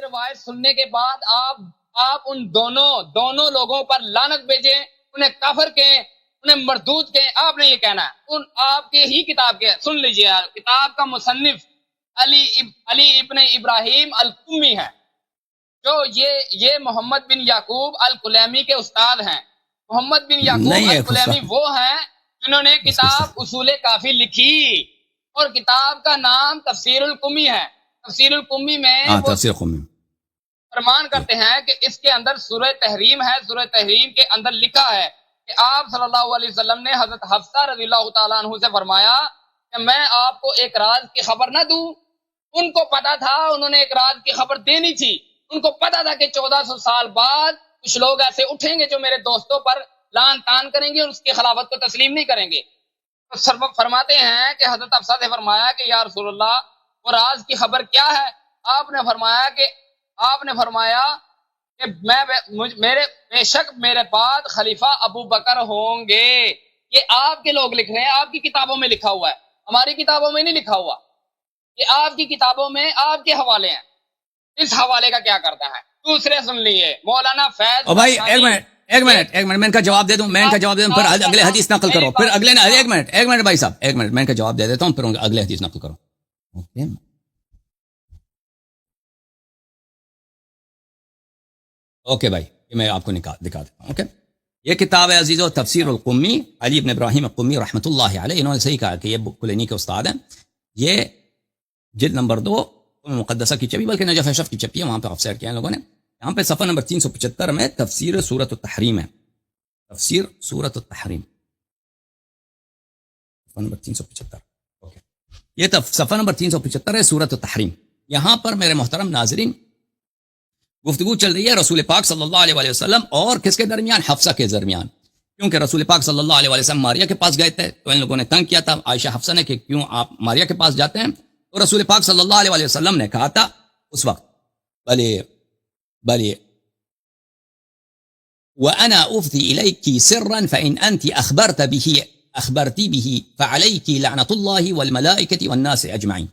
روایت سننے کے بعد آپ ان دونوں لوگوں پر لعنت بھیجیں، انہیں کافر کہیں، انہیں مردود کہیں، آپ نے یہ کہنا ہے۔ ان آپ کے ہی کتاب کے سن لیجئے یار، کتاب کا مصنف علی ابن ابراہیم القمی ہے، جو یہ محمد بن یعقوب الکلیمی کے استاد ہیں۔ محمد بن یعقوب الکلیمی وہ ہیں جنہوں نے کتاب اصول کافی لکھی، اور کتاب کا نام تفسیر القمی ہے۔ تفسیر القمی میں تفسیر قمی فرمان کرتے ہیں کہ اس کے اندر سورہ تحریم ہے۔ سورہ تحریم کے اندر لکھا ہے کہ آپ صلی اللہ علیہ وسلم نے حضرت حفصہ رضی اللہ تعالیٰ عنہ سے فرمایا کہ میں آپ کو ایک راز کی خبر نہ دوں۔ ان کو پتا تھا، انہوں نے ایک راز کی خبر دینی تھی، ان کو پتا تھا کہ 1400 سال بعد کچھ لوگ ایسے اٹھیں گے جو میرے دوستوں پر لان تان کریں گے اور اس کی خلافت کو تسلیم نہیں کریں گے۔ تو فرماتے ہیں کہ حضرت حفصہ سے فرمایا کہ یا رسول اللہ وہ راز کی خبر کیا ہے؟ آپ نے فرمایا کہ میرے بے شک میرے بعد خلیفہ ابو بکر ہوں گے۔ یہ آپ کے لوگ لکھ رہے ہیں، آپ کی کتابوں میں لکھا ہوا ہے، ہماری کتابوں میں نہیں لکھا ہوا، یہ آپ کی کتابوں میں آپ کے حوالے ہیں۔ اس حوالے کا کیا کرتا ہے؟ دوسرے سن لیے مولانا فیض بھائی ایک منٹ میں ان کا جواب دے دوں، پھر اگلے حدیث نقل کرو، پھر اگلے ایک منٹ بھائی صاحب، ایک منٹ میں ان کا جواب دے دیتا ہوں، پھر اگلے حدیث نقل کرو۔ اوکے بھائی، یہ میں آپ کو دکھا دیتا ہوں۔ اوکے، یہ کتاب ہے عزیزو تفسیر القمی، علی ابن ابراہیم القمی رحمۃ اللہ علیہ، انہوں نے صحیح کہا کہ یہ کلینی کے استاد ہیں۔ یہ جلد نمبر 2 مقدسہ کی چھپی، بلکہ نجف اشرف کی چھپی ہے، وہاں پہ آفسیٹ کیا ہیں لوگوں نے۔ یہاں پہ صفحہ نمبر 375 میں تفسیر سورۃ التحریم ہے، تفسیر سورۃ التحریم، صفحہ نمبر 375۔ اوکے، یہ صفحہ نمبر 375 ہے، سورۃ التحریم۔ یہاں پر میرے محترم ناظرین گفتگو چل رہی ہے رسول پاک صلی اللہ علیہ وسلم اور کس کے درمیان؟ حفصہ کے درمیان، کیونکہ رسول پاک صلی اللہ علیہ وسلم ماریہ کے پاس گئے تھے، تو ان لوگوں نے تنگ کیا تھا عائشہ حفصہ نے کہ کیوں آپ ماریہ کے پاس جاتے ہیں؟ تو رسول پاک صلی اللہ علیہ وسلم نے کہا تھا اس وقت، بلی وَأَنَا أُفْضِي إِلَيْكِ سِرًّا فَإِنْ أَنْتِ أَخْبَرْتِ بِهِ فَعَلَيْكِ لَعْنَةُ اللَّهِ وَالْمَلَائِكَةِ وَالنَّاسِ أَجْمَعِينَ۔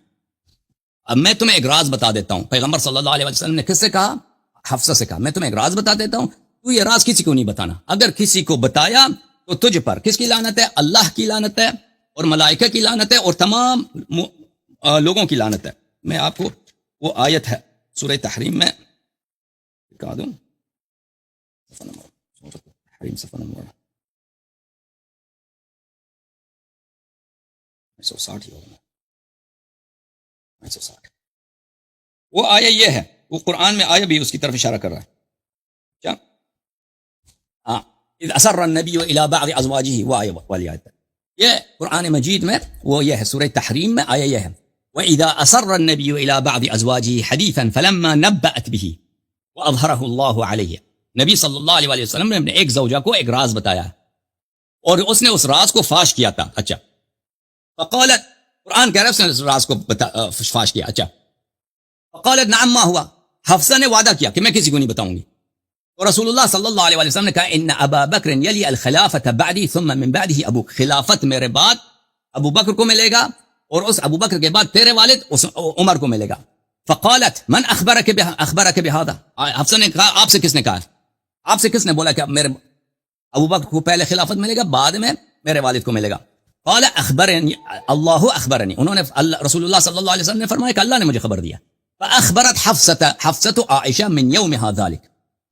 اب میں تمہیں ایک راز بتا دیتا ہوں، پیغمبر صلی اللہ علیہ وسلم نے کس سے کہا؟ حفصہ سے کہا، میں تمہیں ایک راز بتا دیتا ہوں، تو یہ راز کسی کو نہیں بتانا، اگر کسی کو بتایا تو تجھ پر کس کی لعنت ہے؟ اللہ کی لعنت ہے، اور ملائکہ کی لعنت ہے، اور تمام لوگوں کی لعنت ہے۔ میں آپ کو وہ آیت ہے سورہ تحریم میں دکھا دوں، صفحہ نمبر 160 وہ آیا یہ ہے، وہ قرآن میں آیا بھی اس کی طرف اشارہ کر رہا ہے۔ کیا؟ اذ اسر النبی الى بعض ازواجہ، وہ آیا والی آیت ہے، یہ قرآن مجید میں وہ یہ ہے، سورہ تحریم میں آیا یہ ہے، وَإِذَا أَسَرَّ النَّبِيُّ إِلَى بَعْضِ أَزْوَاجِهِ حَدِيثًا فَلَمَّا نَبَّأَتْ بِهِ وَأَظْهَرَهُ اللَّهُ عَلَيْهِ۔ نبی صلی اللہ علیہ وسلم نے ایک زوجہ کو ایک راز بتایا اور اس نے اس راز کو فاش کیا تھا۔ اچھا، فقالت، قرآن کہہ رہا ہے اس نے اس راز کو فاش کیا۔ اچھا، فقالت نعم ما ہوا، حفصہ نے وعدہ کیا کہ میں کسی کو نہیں بتاؤں گی، اور رسول اللہ صلی اللہ علیہ وسلم نے کہا ان ابا بکر یلی الخلافۃ بعدی ثم من بعده ابو، خلافت میرے بعد ابو بکر کو ملے گا، اور اس ابو بکر کے بعد تیرے والد عمر کو ملے گا۔ فقالت من اخبرک بهذا، حفصہ نے کہا آپ سے کس نے کہا، آپ سے کس نے بولا کہ میرے ابو بکر کو پہلے خلافت ملے گا بعد میں میرے والد کو ملے گا؟ قال اخبرنی اللہ اخبرنی، انہوں نے رسول اللہ صلی اللہ علیہ وسلم نے فرمایا کہ اللہ نے مجھے خبر دیا۔ فاخبرت حفصہ عائشہ من یومها ذلك،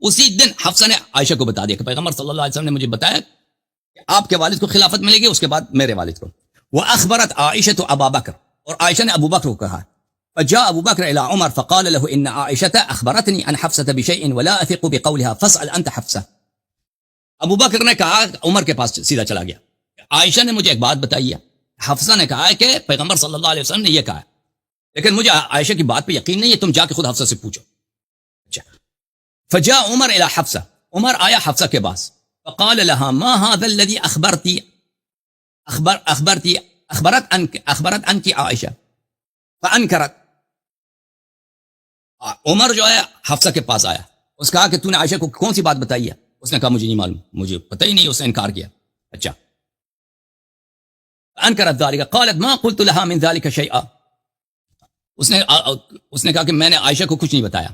اسی دن حفصہ نے عائشہ کو بتا دیا کہ پیغمبر صلی اللہ علیہ وسلم نے مجھے بتایا کہ آپ کے والد کو خلافت ملے گی، اس کے بعد میرے والد کو۔ واخبرت عائشہ ابا بکر، اور عائشہ نے ابو بکر کو کہا۔ فجاء ابو بکر الى عمر فقال له ان عائشہ اخبرتنی عن حفصہ بشیء ولا اثق بقولها فاسال انت حفصہ۔ ابو بکر نے کہا، عمر کے پاس سیدھا چلا گیا، عائشہ نے مجھے ایک بات بتائی ہے، حفصہ نے کہا ہے کہ پیغمبر صلی اللہ علیہ وسلم نے یہ کہا ہے، لیکن مجھے عائشہ کی بات پہ یقین نہیں ہے، تم جا کے خود حفصہ سے پوچھو۔ اچھا، فجاء عمر الى حفصہ، عمر آیا حفصہ کے پاس، فقال لها ما هذا الذي اخبرت انك عائشہ فانکرت۔ عمر جو ہے حفصہ کے پاس آیا، اس کہا کہ تو نے عائشہ کو کون سی بات بتائی ہے؟ اس نے کہا مجھے نہیں معلوم، مجھے پتہ ہی نہیں، اس نے انکار کیا۔ اچھا، انکرت ذلك قالت ما قلت لها من ذلك شيئا، اس نے کہا کہ میں نے عائشہ کو کچھ نہیں بتایا۔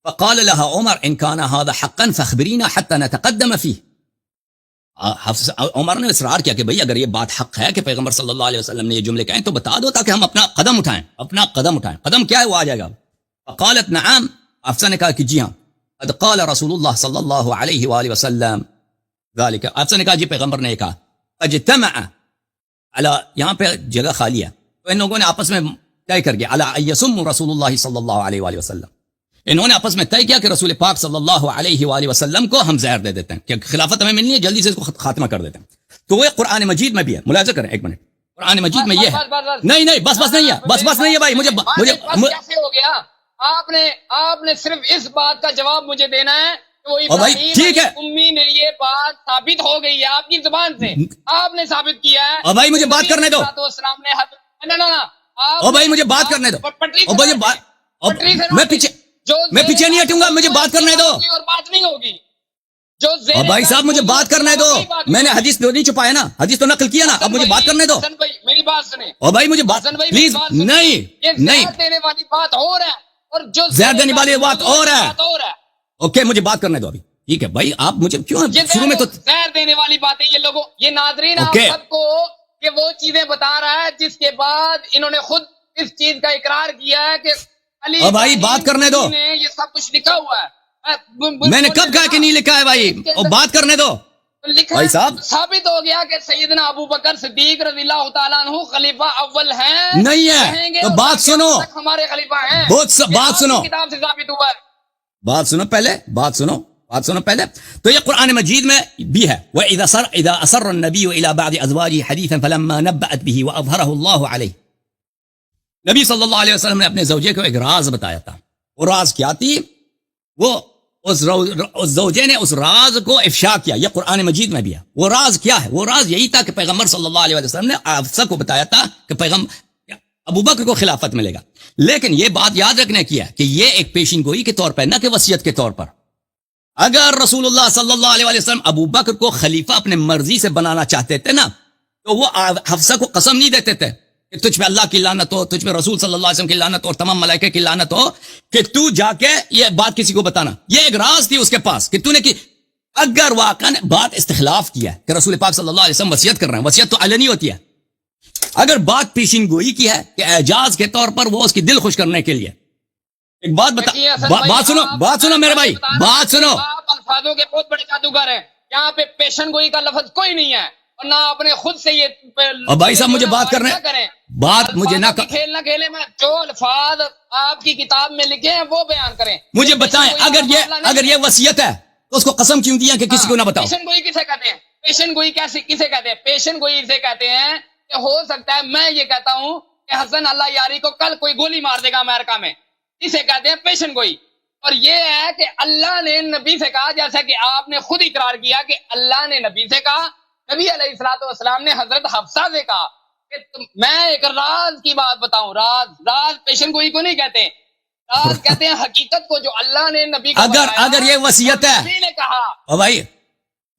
فقال لها عمر ان كان هذا حقا فاخبرينا حتى نتقدم فيه. عمر نے اصرار کیا کہ بھئی اگر یہ بات حق ہے کہ پیغمبر صلی اللہ علیہ وسلم نے یہ جملے کہیں تو بتا دو تاکہ ہم اپنا قدم اٹھائیں. قدم کیا ہے وہ آ جائے گا. فقالت نعم، حفصہ نے کہا کہ جی ہاں. قد قال رسول اللہ صلی اللہ علیہ وآلہ وسلم ذالک. حفصہ نے کہا جی پیغمبر نے کہا. اجتمع علی، یہاں پہ جگہ خالی ہے تو ان لوگوں نے آپس میں طے کر گیا علی ان یسم رسول اللہ صلی اللہ علیہ وآلہ وسلم. انہوں نے آپس میں طے کیا کہ رسول پاک صلی اللہ علیہ وآلہ وسلم کو ہم زہر دے دیتے ہیں کہ خلافت ہمیں ملنی ہے، جلدی سے اس کو خاتمہ کر دیتے ہیں. تو وہ قرآن مجید میں بھی ہے، ملاحظہ کریں ایک منٹ. قرآن مجید میں یہ ہے. نہیں بس نہیں ہے، بس نہیں ہے بھائی. مجھے کیسے ہو گیا؟ آپ نے صرف اس بات کا جواب مجھے دینا ہے کہ بھائی ٹھیک ہے، امی نے یہ بات ثابت ہو گئی ہے آپ کی زبان سے، آپ نے ثابت کیا ہے. اور بھائی مجھے بات کرنے دو. اور بھائی مجھے بات کرنے دو. میں پیچھے نہیں ہٹوں گا، مجھے بات کرنے دو. اور بات نہیں ہوگی جو اور بھائی صاحب مجھے بات کرنے دو. میں نے حدیث تو نہیں چھپایا نا، حدیث تو نقل کیا نا. اب مجھے بات کرنے دو. میری بات سنیں. اور بھائی مجھے بات پلیز. نہیں دینے والی بات اور ہے اور جو زہر دینے والی بات اور ہے. اوکے مجھے بات کرنے دو ابھی. ٹھیک ہے بھائی آپ مجھے کیوں شروع میں تو زہر دینے والی باتیں یہ لوگوں، یہ ناظرین آپ سب کو کہ وہ چیزیں بتا رہا ہے جس کے بعد انہوں نے خود اس چیز کا اقرار کیا ہے کہ اور بھائی بات کرنے دو. یہ سب کچھ لکھا ہوا ہے. میں نے کب کہا کہ نہیں لکھا ہے بھائی؟ اور بات کرنے دو بھائی صاحب. ثابت ہو گیا کہ سیدنا ابو بکر صدیق رضی اللہ تعالیٰ عنہ خلیفہ اول ہیں. نہیں ہے تو بات سنو. ہمارے خلیفہ ہیں. بات سنو. کتاب سے ثابت ہوا ہے. بات سنو پہلے. بات سنو پہلے. تو یہ قرآن مجید میں بھی ہے. وَإِذَا أَسَرَّ النَّبِيُّ إِلَى بَعْضِ أَزْوَاجِهِ حَدِيثًا فَلَمَّا نَبَّأَتْ بِهِ وَأَظْهَرَهُ اللَّهُ عَلَيْهِ. نبی صلی اللہ علیہ وسلم نے اپنے زوجے کو ایک راز بتایا تھا. وہ راز کیا تھی؟ وہ اس زوجے نے اس راز کو افشا کیا. یہ قرآن مجید میں بھی ہے. وہ راز کیا ہے؟ وہ راز یہی تھا کہ پیغمبر صلی اللہ علیہ وسلم نے حفصہ کو بتایا تھا کہ ابو بکر کو خلافت ملے گا. لیکن یہ بات یاد رکھنے کی ہے کہ یہ ایک پیشین گوئی کے طور پر، نہ کہ وصیت کے طور پر. اگر رسول اللہ صلی اللہ علیہ وسلم ابو بکر کو خلیفہ اپنے مرضی سے بنانا چاہتے تھے نا، تو وہ حفصہ کو قسم نہیں دیتے تھے کہ تجھ پہ اللہ کی لعنت ہو، تجھ پہ رسول صلی اللہ علیہ وسلم کی لعنت ہو اور تمام ملائکہ کی لعنت ہو کہ تو جا کے یہ بات کسی کو بتانا. یہ ایک راز تھی اس کے پاس کہ تو نے کی. اگر واقعا بات استخلاف کیا ہے کہ رسول پاک صلی اللہ علیہ وسلم وصیت کر رہے ہیں، وصیت تو علنی ہوتی ہے. اگر بات پیشین گوئی کی ہے کہ اعجاز کے طور پر وہ اس کی دل خوش کرنے کے لیے ایک بات بات سنو میرے بھائی، بات سنو. آپ الفاظوں کے بہت بڑے جادوگر ہیں. یہاں پہ پیشن گوئی کا لفظ کوئی نہیں ہے اور نہ اپنے خود سے یہ. اور بھائی صاحب مجھے بات کرنے، بات مجھے نہ کھیل نہ کھیلے. میں جو الفاظ آپ کی کتاب میں لکھے ہیں وہ بیان کریں. مجھے بتائیں اگر یہ وصیت ہے تو اس کو قسم کیوں دیا کہ کسی کو نہ بتاؤ؟ پیشن گوئی کسے کہتے ہیں؟ پیشن گوئی کسے کہتے ہیں؟ پیشن گوئی اسے کہتے ہیں کہ ہو سکتا ہے میں یہ کہتا ہوں کہ حسن اللہ یاری کو کل کوئی گولی مار دے گا امریکہ میں، اسے کہتے ہیں پیشن گوئی. اور یہ ہے کہ اللہ نے نبی سے کہا، جیسا کہ آپ نے خود اقرار کیا کہ اللہ نے نبی سے کہا. نبی علیہ الصلوۃ والسلام نے حضرت حفصہ سے کہا کہ میں ایک راز کی بات بتاؤں. راز پیشن گوئی کو نہیں کہتے. راز کہتے ہیں حقیقت کو جو اللہ نے نبی کو اگر یہ وصیت ہے، نبی نے کہا. او بھائی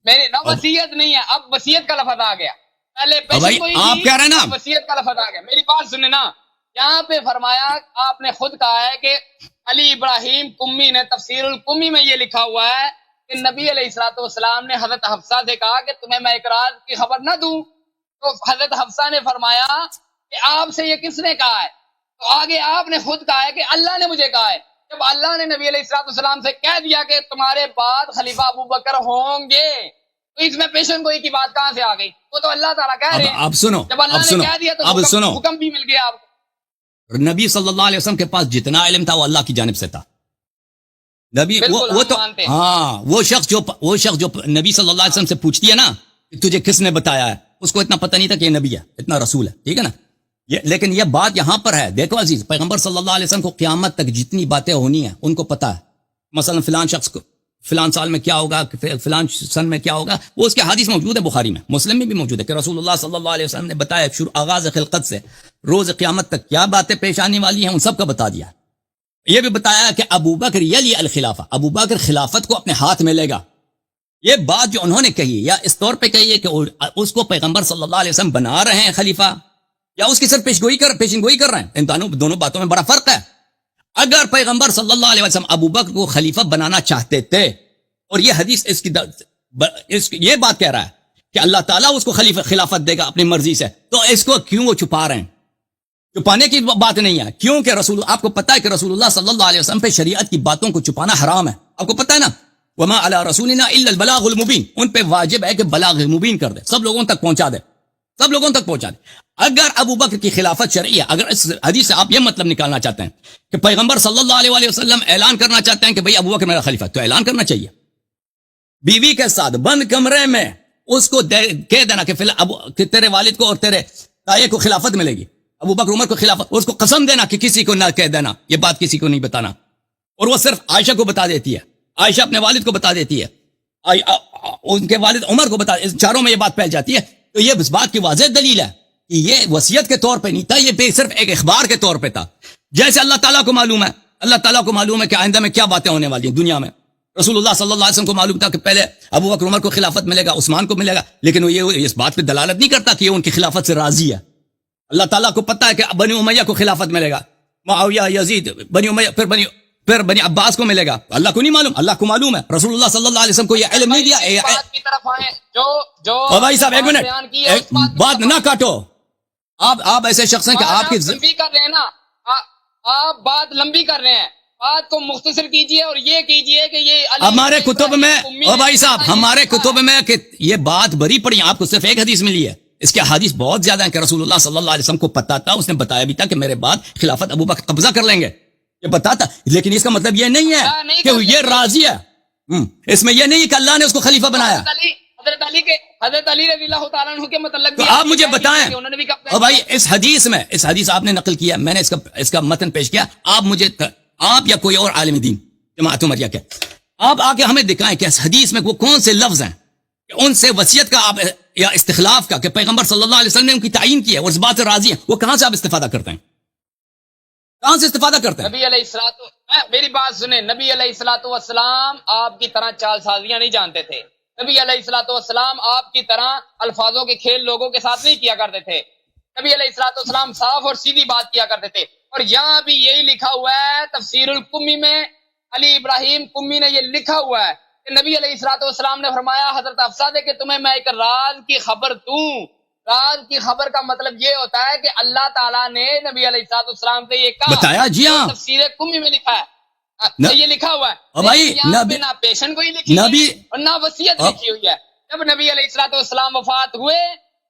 میرے نہ وصیت نہیں ہے، اب وصیت کا لفظ آ گیا. پہلے پیشن گوئی آپ کہہ رہے ہیں نا وصیت کا لفظ آ گیا. میری بات سنیں نا. یہاں پہ فرمایا، آپ نے خود کہا ہے کہ علی ابراہیم قمی نے تفسیر القمی میں یہ لکھا ہوا ہے کہ نبی علیہ الصلوۃ والسلام نے حضرت حفصہ سے کہا کہ تمہیں میں ایک راز کی خبر نہ دوں. تو حضرت حفصہ نے فرمایا کہ آپ سے یہ کس نے کہا ہے؟ تو آگے آپ نے خود کہا ہے کہ اللہ نے مجھے کہا ہے. جب اللہ نے نبی علیہ الصلوۃ والسلام سے کہہ دیا کہ تمہارے بعد خلیفہ ابو بکر ہوں گے، تو اس میں پیشن گوئی کی بات کہاں سے آ گئی؟ وہ تو اللہ تعالیٰ کہہ رہے ہیں. اب سنو، جب اللہ نے کہہ دیا تو حکم بھی مل گیا آپ کو. نبی صلی اللہ علیہ وسلم کے پاس جتنا علم تھا وہ اللہ کی جانب سے تھا. نبی وہ تو ہاں وہ شخص جو نبی صلی اللہ علیہ وسلم سے پوچھتی ہے نا کہ تجھے کس نے بتایا ہے، اس کو اتنا پتہ نہیں تھا کہ یہ نبی ہے، اتنا رسول ہے. ٹھیک ہے نا. لیکن یہ بات یہاں پر ہے. دیکھو عزیز، پیغمبر صلی اللہ علیہ وسلم کو قیامت تک جتنی باتیں ہونی ہیں ان کو پتہ ہے. مثلا فلان شخص کو فلان سال میں کیا ہوگا، فلان سن میں کیا ہوگا، وہ اس کے حدیث موجود ہے، بخاری میں، مسلم میں بھی موجود ہے کہ رسول اللہ صلی اللہ علیہ وسلم نے بتایا شروع آغاز خلقت سے روز قیامت تک کیا باتیں پیش آنے والی ہیں، ان سب کا بتا دیا. یہ بھی بتایا کہ ابو بکر یلی الخلافہ، ابو بکر خلافت کو اپنے ہاتھ میں لے گا. یہ بات جو انہوں نے کہی یا اس طور پہ کہی ہے کہ اس کو پیغمبر صلی اللہ علیہ وسلم بنا رہے ہیں خلیفہ، یا اس کی صرف پیشن گوئی کر رہے ہیں. ان دونوں باتوں میں بڑا فرق ہے. اگر پیغمبر صلی اللہ علیہ وسلم ابو بکر کو خلیفہ بنانا چاہتے تھے، اور یہ حدیث یہ بات کہہ رہا ہے کہ اللہ تعالیٰ اس کو خلافت دے گا اپنی مرضی سے، تو اس کو کیوں وہ چھپا رہے ہیں؟ چھپانے کی بات نہیں ہے، کیونکہ آپ کو پتا ہے کہ رسول اللہ صلی اللہ علیہ وسلم پہ شریعت کی باتوں کو چھپانا حرام ہے، آپ کو پتا ہے نا، وما علی رسولنا الا البلاغ المبین، ان پہ واجب ہے کہ بلاغ مبین کر دے، سب لوگوں تک پہنچا دے، سب لوگوں تک پہنچا دے۔ اگر ابو بکر کی خلافت شرعی ہے، اگر اس حدیث سے آپ یہ مطلب نکالنا چاہتے ہیں کہ پیغمبر صلی اللہ علیہ وسلم اعلان کرنا چاہتے ہیں کہ بھئی ابو بکر میرا خلیفہ، تو اعلان کرنا چاہیے، بیوی کے ساتھ بند کمرے میں اس کو کہہ دینا کہ تیرے والد کو اور تیرے تائے کو خلافت ملے گی، ابو بکر عمر کو خلافت، اس کو قسم دینا کہ کسی کو نہ کہہ دینا، یہ بات کسی کو نہیں بتانا، اور وہ صرف عائشہ کو بتا دیتی ہے، عائشہ اپنے والد کو بتا دیتی ہے، ان کے والد عمر کو بتا، چاروں میں یہ بات پھیل جاتی ہے، تو یہ اس بات کی واضح دلیل ہے کہ یہ وصیت کے طور پہ نہیں تھا، یہ صرف ایک اخبار کے طور پہ تھا، جیسے اللہ تعالیٰ کو معلوم ہے، اللہ تعالیٰ کو معلوم ہے کہ آئندہ میں کیا باتیں ہونے والی ہیں دنیا میں، رسول اللہ صلی اللہ علیہ وسلم کو معلوم تھا کہ پہلے ابو بکر عمر کو خلافت ملے گا، عثمان کو ملے گا، لیکن وہ یہ اس بات پہ دلالت نہیں کرتا کہ یہ ان کی خلافت سے راضی ہے، اللہ تعالیٰ کو پتا ہے کہ بنی امیہ کو خلافت ملے گا، معاویہ، یزید، بنی امیہ، پھر بنی عباس کو ملے گا، اللہ کو نہیں معلوم، اللہ کو معلوم ہے، رسول اللہ صلی اللہ علیہ وسلم کو یہ علم نہیں دیا۔ بات کی طرف آئیں جو بھائی صاحب ایک منٹ، بات نہ کاٹو، آپ ایسے شخص ہیں کہ آپ کی لمبی کر رہے ہیں نا، آپ بات لمبی کر رہے ہیں، بات کو مختصر کیجئے اور یہ کیجئے کہ یہ ہمارے کتب میں، او بھائی صاحب ہمارے کتب میں کہ یہ بات بری پڑی، آپ کو صرف ایک حدیث ملی ہے، اس کے حدیث بہت زیادہ ہیں کہ رسول اللہ صلی اللہ علیہ وسلم کو پتا تھا، اس نے بتایا بھی تھا کہ میرے بعد خلافت ابو بکر قبضہ کر لیں گے، یہ بتا تھا، لیکن اس کا مطلب یہ نہیں ہے کہ یہ راضی ہے، اس میں یہ نہیں کہ اللہ نے اس کو خلیفہ بنایا۔ حضرت علی رضی اللہ تعالیٰ عنہ کے متعلق تو آپ مجھے بتائیں، اور بھائی اس حدیث آپ نے نقل کیا، میں نے اس کا متن پیش کیا، آپ مجھے، آپ یا کوئی اور عالم دین جماعت عمریہ کے، آپ آکے ہمیں دکھائیں کہ اس حدیث میں وہ کون سے لفظ ہیں کہ ان سے وصیت کا آپ یا استخلاف کا کہ پیغمبر صلی اللہ علیہ وسلم نے ان کی تعین کی ہے اور اس بات سے راضی ہیں، وہ کہاں سے آپ استفادہ کرتے ہیں، کہاں سے استفادہ کرتے ہیں؟ نبی علیہ الصلوۃ، میری بات سنیں، نبی علیہ الصلوۃ والسلام آپ کی طرح چال سازیاں نہیں جانتے تھے، نبی علیہ الصلوۃ والسلام آپ کی طرح الفاظوں کے کھیل لوگوں کے ساتھ نہیں کیا کرتے تھے، نبی علیہ الصلوۃ والسلام صاف اور سیدھی بات کیا کرتے تھے، اور یہاں بھی یہی لکھا ہوا ہے تفسیر القمی میں، علی ابراہیم قمی نے یہ لکھا ہوا ہے کہ نبی علیہ الصلوۃ والسلام نے فرمایا حضرت حفصہ سے کہ تمہیں میں ایک راز کی خبر دوں، راز کی خبر کا مطلب یہ ہوتا ہے کہ اللہ تعالیٰ نے نبی علیہ الصلوۃ والسلام سے یہ کہا، بتایا، جی ہاں، تفسیر قمی میں لکھا ہے، یہ لکھا ہوا ہے، اور بھائی نہ پیشن کوئی لکھی ہے اور نہ وصیت لکھی ہوئی ہے، جب نبی علیہ الصلوۃ والسلام وفات ہوئے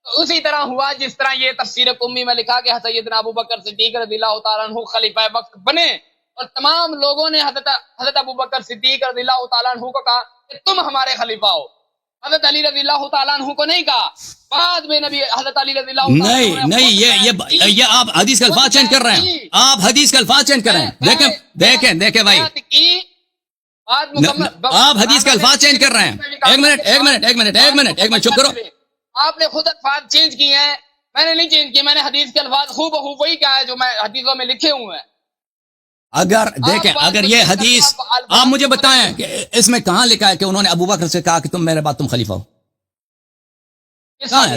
تو اسی طرح ہوا جس طرح یہ تفسیر قمی میں لکھا کہ سیدنا ابو بکر صدیق رضی اللہ تعالیٰ عنہ خلیفہ وقت بنے، اور تمام لوگوں نے حضرت ابو بکر صدیق رضی اللہ تعالیٰ عنہ کو کہا کہ تم ہمارے خلیفہ ہو، حضرت علی رضی اللہ تعالیٰ عنہ کو نہیں کہا، بعد میں نبی حضرت علی رضی اللہ تعالیٰ عنہ نہیں، یہ آپ حدیث کا الفاظ چینج کر رہے ہیں، آپ حدیث کا الفاظ چینج کر رہے ہیں، دیکھیں بھائی، آپ حدیث کا الفاظ چینج کر رہے ہیں، ایک منٹ چپ کرو، آپ نے خود الفاظ چینج کیے ہیں، میں نے نہیں چینج کیے، میں نے حدیث کے الفاظ خوب وہی کہا ہے جو میں حدیثوں میں لکھے ہوئے ہیں۔ اگر دیکھیں، اگر یہ حدیث آپ مجھے بتائیں کہ اس میں کہاں لکھا ہے کہ انہوں نے ابو بکر سے کہا کہ تم میرے بعد تم خلیفہ ہو، کہاں ہے؟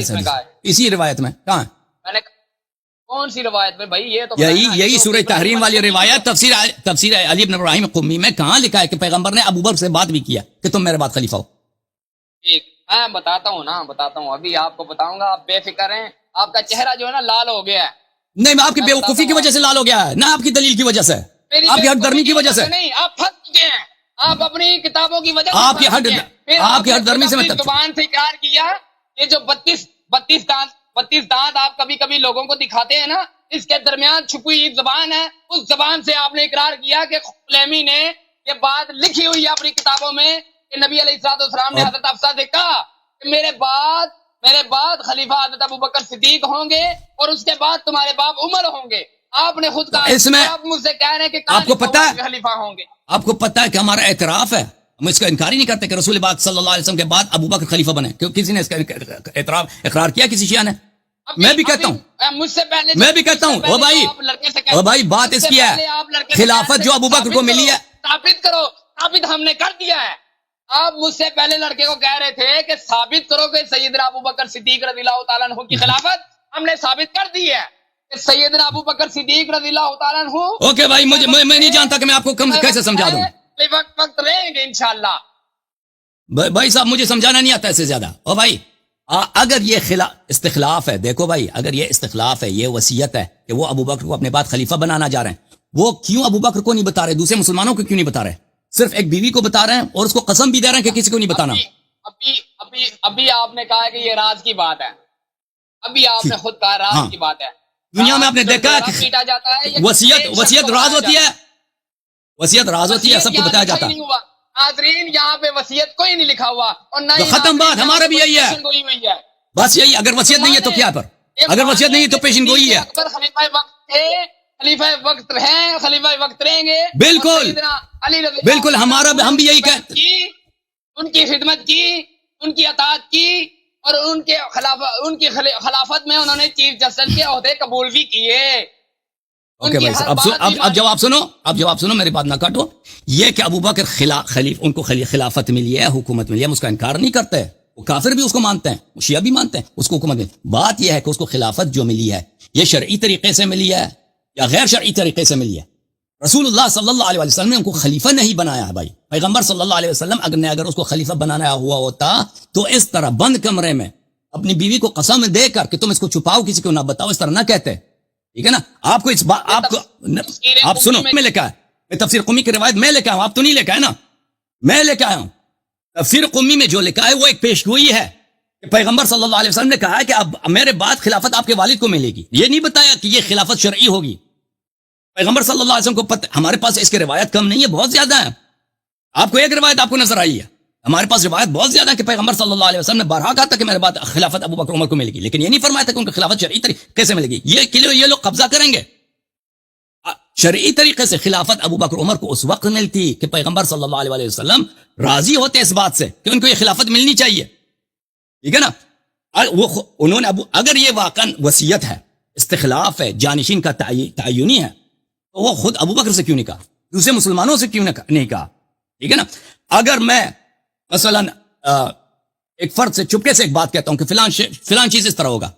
اسی روایت میں کہاں ہے؟ میں نے کون سی روایت میں بھائی؟ یہ تو یہی سورہ تحریم والی روایت تفسیر علی بن ابراہیم قمی میں کہاں لکھا ہے کہ پیغمبر نے ابو بکر سے بات بھی کیا کہ تم میرے بعد خلیفہ ہو؟ ٹھیک، میں بتاتا ہوں، ابھی آپ کو بتاؤں گا، آپ بے فکر ہیں، آپ کا چہرہ جو ہے نا لال ہو گیا ہے، نہیں، آپ کی بیوقوفی کی وجہ سے لال ہو گیا ہے، نہ آپ کی دلیل کی وجہ سے، آپ کی حق درمی کی وجہ سے نہیں، آپ پھنس چکے ہیں، آپ اپنی کتابوں کی وجہ سے آپ کی حق درمی سے زبان سے اقرار کیا، یہ جو 32 دانت آپ کبھی کبھی لوگوں کو دکھاتے ہیں نا، اس کے درمیان چھپی ایک زبان ہے، اس زبان سے آپ نے اقرار کیا کہ خلیمی نے یہ بات لکھی ہوئی ہے اپنی کتابوں میں کہ نبی علیہ الصلوۃ والسلام نے حضرت حفصہ سے کہا کہ میرے بعد خلیفہ حضرت ابو بکر صدیق ہوں گے اور اس کے بعد تمہارے باپ عمر ہوں گے، آپ نے خود کہا، اس میں آپ مجھ سے کہہ رہے ہیں کہ آپ کو پتا ہے، خلیفہ ہوں گے، آپ کو پتا ہے کہ ہمارا اعتراف ہے، ہم اس کا انکار ہی نہیں کرتے کہ رسول پاک صلی اللہ علیہ وسلم کے بعد ابو بکر خلیفہ بنے، کسی نے اس کا اقرار کیا کسی شیعہ نے؟ میں بھی کہتا ہوں، مجھ سے پہلے او بھائی بات اس کی ہے، خلافت جو ابو بکر کو ملی ہے، ثابت ہم نے کر دیا ہے، آپ مجھ سے پہلے لڑکے کو کہہ رہے تھے کہ ثابت کرو کہ سیدنا ابو بکر صدیق رضی اللہ تعالیٰ عنہ کی خلافت، ہم نے ثابت کر دی ہے، کہ سیدنا ابو بکر صدیق رضی اللہ تعالیٰ عنہ اوکے بھائی، مجھے میں نہیں جانتا کہ میں آپ کو کیسے سمجھا دوں. وقت رہیں گے انشاءاللہ. بھائی صاحب مجھے سمجھانا نہیں آتا ایسے زیادہ. او بھائی اگر یہ استخلاف ہے، دیکھو بھائی، اگر یہ استخلاف ہے، یہ وصیت ہے کہ وہ ابو بکر کو اپنے بعد خلیفہ بنانا جا رہے ہیں، وہ کیوں ابو بکر کو نہیں بتا رہے؟ دوسرے مسلمانوں کو کیوں نہیں بتا رہے؟ صرف ایک بیوی کو بتا رہے ہیں اور اس کو قسم بھی دے رہے ہیں کہ کسی کو نہیں بتانا. ابھی آپ نے کہا کہ یہ راز کی بات ہے. ابھی آپ نے خود کہا راز کی بات ہے. دنیا میں آپ نے دیکھا کہ پیٹا جاتا ہے، وصیت راز ہوتی ہے، وصیت راز ہوتی ہے، سب کو بتایا جاتا ہے. ناظرین یہاں پہ وصیت کوئی نہیں لکھا ہوا، اور نہ تو ختم بات، ہمارا بھی یہی ہے بس یہی. اگر وصیت نہیں ہے تو کیا پر؟ اگر وصیت نہیں ہے تو پیشن گوئی ہے. خلیفہ وقت تھے، خلیفہ وقت ہیں، خلیفہ وقت رہیں گے. بالکل بالکل، ہمارا ہم بھی یہی کہتے ہیں. ان کی خدمت کی، ان کی اطاعت کی، اور ان کی خلافت میں انہوں نے چیف جسٹس کے عہدے قبول بھی کیے. اوکے بھائی صاحب، اب جواب سنو، میری بات نہ کاٹو. یہ کہ ابو بکر ان کو خلافت ملی ہے، حکومت ملی ہے، ہم اس کا انکار نہیں کرتے. وہ کافر بھی اس کو مانتے ہیں، شیعہ بھی مانتے ہیں اس کو حکومت ملی. بات یہ ہے کہ اس کو خلافت جو ملی ہے یہ شرعی طریقے سے ملی ہے یا غیر شرعی طریقے سے ملی ہے. رسول اللہ صلی اللہ علیہ وسلم نے ان کو خلیفہ نہیں بنایا ہے بھائی. پیغمبر صلی اللہ علیہ وسلم اگر اس کو خلیفہ بنانا ہوا ہوتا تو اس طرح بند کمرے میں اپنی بیوی کو قسم دے کر کہ تم اس کو چھپاؤ، کسی کو نہ بتاؤ، اس طرح نہ کہتے. ٹھیک ہے نا؟ آپ کو اس بات آپ سنو، میں لے کے آیا، میں تفسیر قمی کی روایت میں لے کے آیا ہوں، آپ تو نہیں لے کے آئے نا، میں لے کے آیا ہوں. تفسیر قمی میں جو لکھا ہے وہ ایک پیشگوئی ہے کہ پیغمبر صلی اللہ علیہ وسلم نے کہا ہے کہ اب میرے بعد خلافت آپ کے والد کو ملے گی. یہ نہیں بتایا کہ یہ خلافت شرعی ہوگی. پیغمبر صلی اللہ علیہ وسلم کو پتہ، ہمارے پاس اس کی روایت کم نہیں ہے، بہت زیادہ ہے. آپ کو ایک روایت آپ کو نظر آئی ہے، ہمارے پاس روایت بہت زیادہ ہے کہ پیغمبر صلی اللہ علیہ وسلم نے بارہا کہا تھا کہ میرے بعد خلافت ابو بکر عمر کو ملے گی، لیکن یہ نہیں فرمایا تھا کہ ان کو خلافت شرعی طریقے سے ملے گی. یہ لوگ قبضہ کریں گے. شرعی طریقے سے خلافت ابو بکر عمر کو اس وقت ملتی کہ پیغمبر صلی اللہ علیہ وسلم راضی ہوتے اس بات سے کہ ان کو یہ خلافت ملنی چاہیے. ٹھیک ہے نا؟ انہوں نے اگر یہ واقعا وصیت ہے، استخلاف ہے، جانشین کا تعینی ہے، تو وہ خود ابو بکر سے کیوں نہیں کہا؟ دوسرے مسلمانوں سے کیوں نہیں کہا؟ ٹھیک ہے نا؟ اگر میں مثلا ایک فرد سے چپکے سے ایک بات کہتا ہوں کہ فلان چیز اس طرح ہوگا،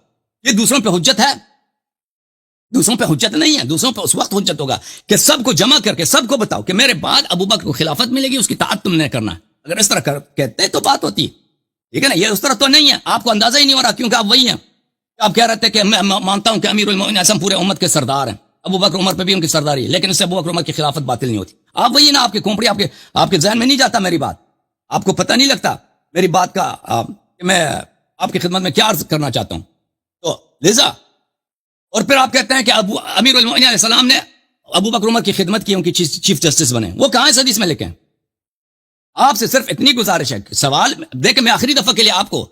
یہ دوسروں پہ حجت ہے؟ دوسروں پہ حجت نہیں ہے. دوسروں پہ اس وقت حجت ہوگا کہ سب کو جمع کر کے سب کو بتاؤ کہ میرے بعد ابو بکر کو خلافت ملے گی، اس کی اطاعت تم نے کرنا ہے. اگر اس طرح کہتے تو بات ہوتی. ٹھیک ہے نا؟ یہ اس طرح تو نہیں ہے. آپ کو اندازہ ہی نہیں ہو رہا کیونکہ آپ وہی ہیں. آپ کہہ رہے تھے کہ میں مانتا ہوں کہ امیر المومنین اعظم پورے امت کے سردار ہیں، ابو بکر عمر پہ بھی ان کی سرداری ہے، لیکن اس سے ابو بکر عمر کی خلافت باطل نہیں ہوتی. آپ وہی نا، آپ کی کھوپڑی آپ کے ذہن میں نہیں جاتا میری بات، آپ کو پتہ نہیں لگتا میری بات کا کہ میں آپ کی خدمت میں کیا عرض کرنا چاہتا ہوں. تو لذا اور پھر آپ کہتے ہیں کہ امیر المومنین علیہ السلام نے ابو بکر عمر کی خدمت کی، ان کی چیف جسٹس بنے. وہ کہاں ہے حدیث میں لکھے ہیں؟ آپ سے صرف اتنی گزارش ہے، سوال دیکھیں، میں آخری دفعہ کے لیے آپ کو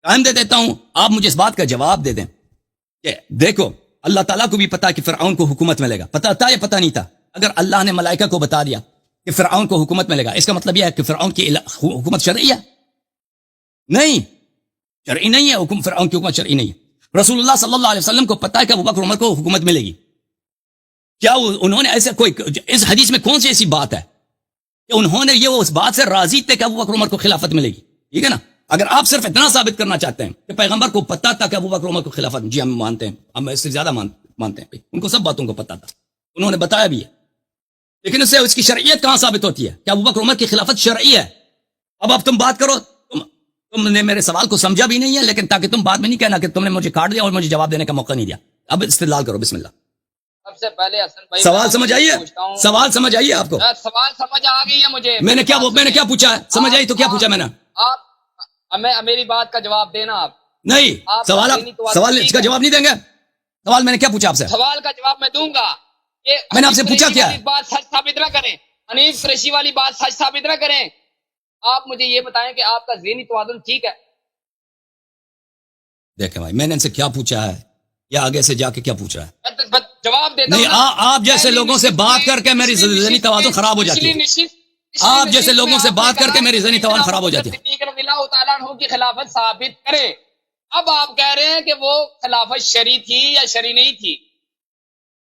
ٹائم دے دیتا ہوں، آپ مجھے اس بات کا جواب دے دیں کہ دیکھو اللہ تعالیٰ کو بھی پتا کہ فرعون کو حکومت ملے گا. پتا تھا یا پتا نہیں تھا؟ اگر اللہ نے ملائکہ کو بتا دیا کہ فرعون کو حکومت ملے گا، اس کا مطلب یہ ہے کہ فرعون کی حکومت شرعی ہے؟ نہیں، شرعی نہیں ہے. فرعون کی حکومت شرعی نہیں ہے. رسول اللہ صلی اللہ علیہ وسلم کو پتا ہے کہ ابو بکر عمر کو حکومت ملے گی. کیا انہوں نے ایسے کوئی، اس حدیث میں کون سی ایسی بات ہے کہ انہوں نے یہ اس بات سے راضی تھے کہ ابو بکر عمر کو خلافت ملے گی؟ ٹھیک ہے نا؟ اگر آپ صرف اتنا ثابت کرنا چاہتے ہیں کہ پیغمبر کو پتا تھا کہ ابو بکر عمر کو خلافت، جی ہم مانتے ہیں، ہم اس سے زیادہ مانتے ہیں، ان کو سب باتوں کو پتا تھا، انہوں نے بتایا بھی ہے، لیکن اس سے اس کی شرعیت کہاں ثابت ہوتی ہے کہ ابو بکر عمر کی خلافت شرعی ہے؟ اب تم بات کرو. تم نے میرے سوال کو سمجھا بھی نہیں ہے، لیکن تاکہ تم بعد میں نہیں کہنا کہ تم نے مجھے کاٹ دیا اور مجھے جواب دینے کا موقع نہیں دیا. اب استدلال کرو، بسم اللہ. سب سے پہلے حسن بھائی سوال سمجھ آئیے؟ سوال سمجھ آئیے آپ کو؟ سوال سمجھ آ گئی ہے مجھے. میں نے کیا پوچھا ہے؟ سمجھ آئی تو کیا پوچھا میں نے؟ آپ میری بات کا جواب دینا. آپ نہیں، سوال اس کا جواب نہیں دیں گے؟ سوال میں نے کیا پوچھا آپ سے؟ سوال کا جواب میں دوں گا. میں نے آپ سے پوچھا کیا؟ بات سچ ثابت نہ کریں، حنیف قریشی والی بات سچ ثابت نہ کریں. آپ مجھے یہ بتائیں کہ آپ کا ذہنی توازن ٹھیک ہے؟ دیکھیں بھائی، میں نے ان سے کیا پوچھا ہے یا آگے سے جا کے کیا پوچھا ہے؟ جواب دیتا نہیں، آپ جیسے لوگوں سے بات کر کے میری ذہنی توازن خراب ہو جاتی ہے. آپ جیسے لوگوں سے بات کر کے میری ذہنی توازن خراب ہو جاتی ہے. رضی اللہ تعالیٰ عنہ کی خلافت ثابت کرے. اب آپ کہہ رہے ہیں کہ وہ خلافت شرعی تھی یا شرعی نہیں تھی.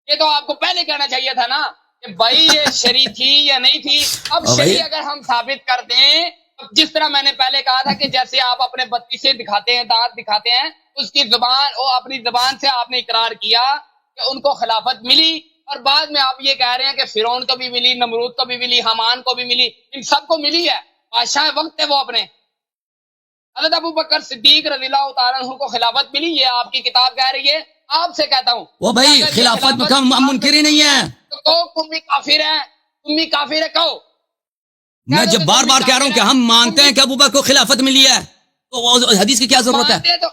یہ تو آپ کو پہلے کہنا چاہیے تھا نا کہ بھائی یہ شرعی تھی یا نہیں تھی. اب شرعی اگر ہم ثابت کر دیں، جس طرح میں نے پہلے کہا تھا کہ جیسے آپ اپنے بتی سے دکھاتے ہیں، دانت دکھاتے ہیں، اس کی زبان، وہ اپنی زبان سے آپ نے اقرار کیا کہ ان کو خلافت ملی، اور بعد میں آپ یہ کہہ رہے ہیں کہ فرعون کو بھی ملی، نمرود کو بھی ملی، حامان کو بھی ملی، ان سب کو ملی ہے، بادشاہ وقت تھے وہ اپنے۔ حضرت ابو بکر صدیق رضی اللہ تعالیٰ عنہ کو خلافت ملی، یہ آپ کی کتاب کہہ رہی ہے، آپ سے کہتا ہوں وہ بھائی اگر یہ خلافت کا ہم منکر ہی نہیں ہے۔ تو کہو تم بھی کافر ہے، تم بھی کافر ہے، کہو۔ میں جب بار بار کہہ رہا ہوں کہ ہم مانتے ہیں کہ ابو بکر کو خلافت ملی ہے، تو حدیث کی کیا ضرورت ہے؟ مانتے تو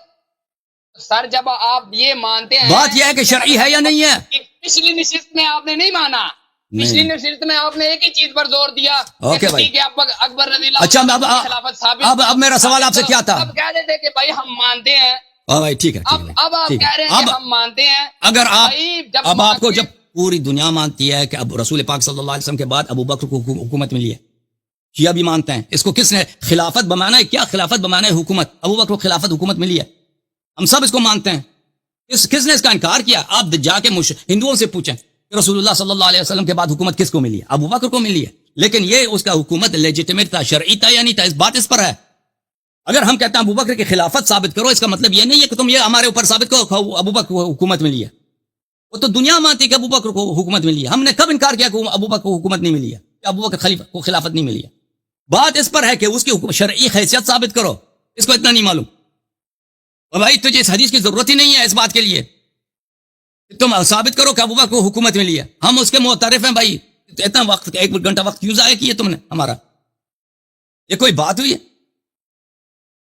سر جب آپ یہ مانتے ہیں، بات یہ ہے کہ شرعی ہے یا نہیں ہے؟ پچھلی نشست میں آپ نے نہیں مانا، پچھلی نشست میں آپ نے ایک ہی چیز پر زور دیا، اوکے بھائی۔ اکبر رضی اللہ اچھا عنہ کی خلافت ثابت اب میرا سوال آپ سے کیا تھا؟ اب کہہ دیتے کہ بھائی ہم مانتے ہیں، ہاں بھائی ٹھیک ہے، اب آپ کہہ رہے ہیں کہ ہم مانتے ہیں۔ اگر آپ بھائی جب اب آپ کو جب پوری دنیا مانتی ہے کہ اب رسول پاک صلی اللہ علیہ وسلم کے بعد ابو بکر کو حکومت ملی ہے، شیعہ بھی مانتے ہیں، اس کو کس نے خلافت بمانا ہے؟ کیا خلافت بمانا ہے؟ حکومت، ابو بکر کو خلافت حکومت ملی ہے، ہم سب اس کو مانتے ہیں۔ کس نے اس کا انکار کیا؟ آپ جا کے ہندوؤں سے پوچھیں کہ رسول اللہ صلی اللہ علیہ وسلم کے بعد حکومت کس کو ملی ہے؟ ابو بکر کو ملی ہے، لیکن یہ اس کا حکومت لیجیٹمیٹ تھا، شرعی تھا یا نہیں تھا، اس بات اس پر ہے۔ اگر ہم کہتے ہیں ابو بکر کی خلافت ثابت کرو، اس کا مطلب یہ نہیں ہے کہ تم یہ ہمارے اوپر ثابت کرو ابو بکر کو حکومت ملی ہے۔ وہ تو دنیا مانتی کہ ابو بکر کو حکومت ملی ہے، ہم نے کب انکار کیا کہ ابو بکر کو حکومت نہیں ملی ہے، کہ ابو بکر خلیفہ کو خلافت نہیں ملی ہے؟ بات اس پر ہے کہ اس کی شرعی حیثیت ثابت کرو، اس کو اتنا نہیں معلوم؟ اور بھائی تجھے اس حدیث کی ضرورت ہی نہیں ہے اس بات کے لیے، تم ثابت کرو کہ ابو بکر کو حکومت ملی ہے، ہم اس کے معترف ہیں۔ بھائی اتنا وقت، 1 گھنٹہ وقت کیوں ضائع کیا تم نے ہمارا؟ یہ کوئی بات ہوئی ہے؟